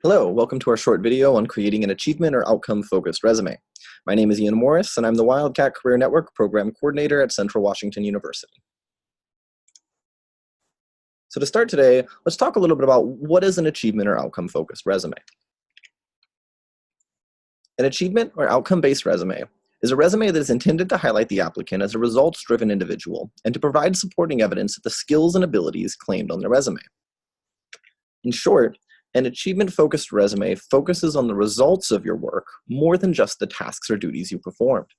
Hello, welcome to our short video on creating an achievement or outcome-focused resume. My name is Ian Morris, and I'm the Wildcat Career Network Program Coordinator at Central Washington University. So to start today, let's talk a little bit about what is an achievement or outcome-focused resume. An achievement or outcome-based resume is a resume that is intended to highlight the applicant as a results-driven individual and to provide supporting evidence of the skills and abilities claimed on their resume. In short, an achievement-focused resume focuses on the results of your work more than just the tasks or duties you performed.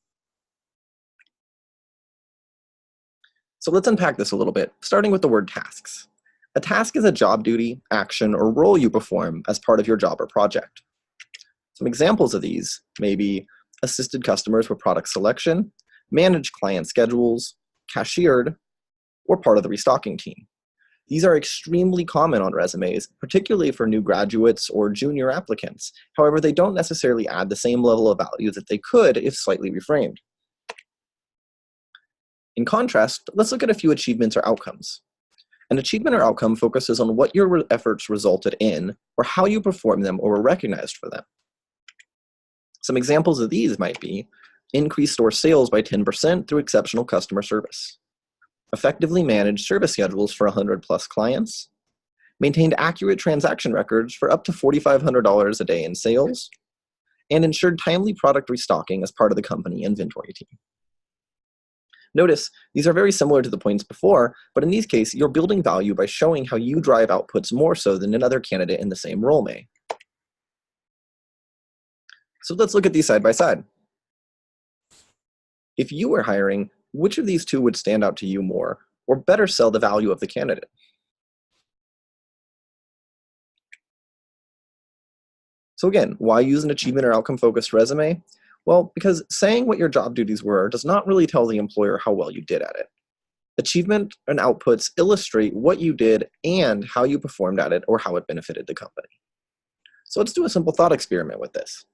So let's unpack this a little bit, starting with the word tasks. A task is a job duty, action, or role you perform as part of your job or project. Some examples of these may be assisted customers with product selection, managed client schedules, cashiered, or part of the restocking team. These are extremely common on resumes, particularly for new graduates or junior applicants. However, they don't necessarily add the same level of value that they could if slightly reframed. In contrast, let's look at a few achievements or outcomes. An achievement or outcome focuses on what your efforts resulted in, or how you performed them or were recognized for them. Some examples of these might be increased store sales by 10% through exceptional customer service, effectively managed service schedules for 100 plus clients, maintained accurate transaction records for up to $4,500 a day in sales, and ensured timely product restocking as part of the company inventory team. Notice, these are very similar to the points before, but in these cases, you're building value by showing how you drive outputs more so than another candidate in the same role may. So let's look at these side by side. If you were hiring, which of these two would stand out to you more, or better sell the value of the candidate? So again, why use an achievement or outcome-focused resume? Well, because saying what your job duties were does not really tell the employer how well you did at it. Achievement and outputs illustrate what you did and how you performed at it or how it benefited the company. So let's do a simple thought experiment with this.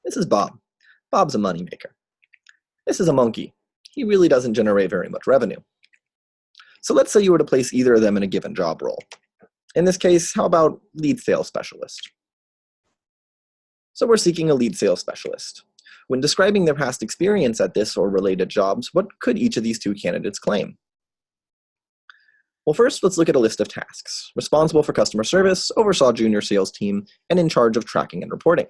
This is Bob. Bob's a moneymaker. This is a monkey. He really doesn't generate very much revenue. So let's say you were to place either of them in a given job role. In this case, how about lead sales specialist? So we're seeking a lead sales specialist. When describing their past experience at this or related jobs, what could each of these two candidates claim? Well, first, let's look at a list of tasks. Responsible for customer service, oversaw junior sales team, and in charge of tracking and reporting.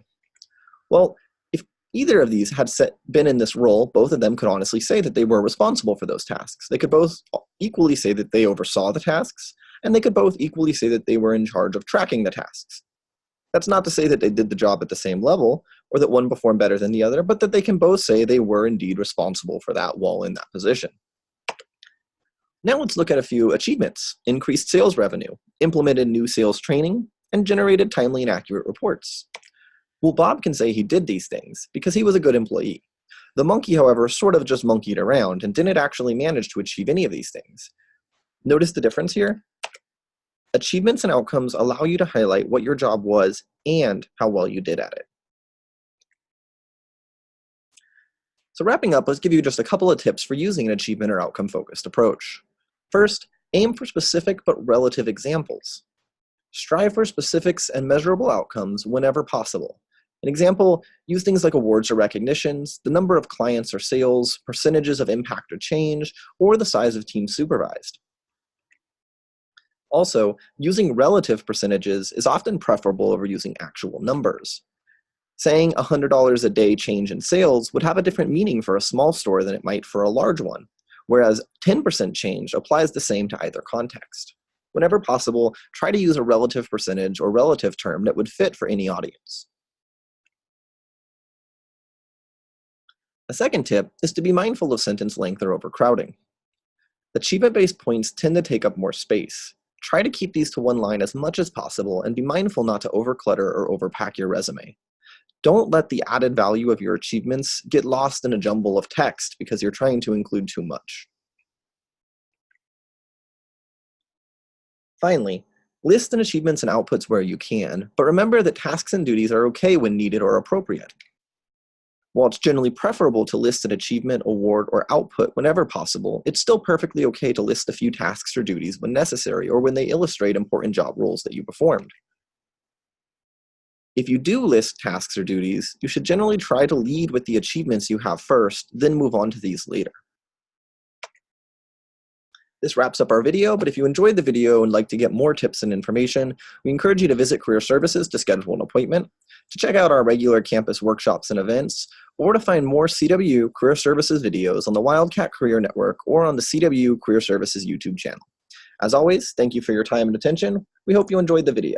Well, if either of these had been in this role, both of them could honestly say that they were responsible for those tasks. They could both equally say that they oversaw the tasks, and they could both equally say that they were in charge of tracking the tasks. That's not to say that they did the job at the same level, or that one performed better than the other, but that they can both say they were indeed responsible for that while in that position. Now let's look at a few achievements. Increased sales revenue, implemented new sales training, and generated timely and accurate reports. Well, Bob can say he did these things because he was a good employee. The monkey, however, sort of just monkeyed around and didn't actually manage to achieve any of these things. Notice the difference here? Achievements and outcomes allow you to highlight what your job was and how well you did at it. So wrapping up, let's give you just a couple of tips for using an achievement or outcome-focused approach. First, aim for specific but relative examples. Strive for specifics and measurable outcomes whenever possible. An example, use things like awards or recognitions, the number of clients or sales, percentages of impact or change, or the size of teams supervised. Also, using relative percentages is often preferable over using actual numbers. Saying $100 a day change in sales would have a different meaning for a small store than it might for a large one, whereas 10% change applies the same to either context. Whenever possible, try to use a relative percentage or relative term that would fit for any audience. A second tip is to be mindful of sentence length or overcrowding. Achievement-based points tend to take up more space. Try to keep these to one line as much as possible and be mindful not to overclutter or overpack your resume. Don't let the added value of your achievements get lost in a jumble of text because you're trying to include too much. Finally, list in achievements and outputs where you can, but remember that tasks and duties are okay when needed or appropriate. While it's generally preferable to list an achievement, award, or output whenever possible, it's still perfectly okay to list a few tasks or duties when necessary or when they illustrate important job roles that you performed. If you do list tasks or duties, you should generally try to lead with the achievements you have first, then move on to these later. This wraps up our video, but if you enjoyed the video and like to get more tips and information, we encourage you to visit Career Services to schedule an appointment, to check out our regular campus workshops and events, or to find more CW Career Services videos on the Wildcat Career Network or on the CW Career Services YouTube channel. As always, thank you for your time and attention. We hope you enjoyed the video.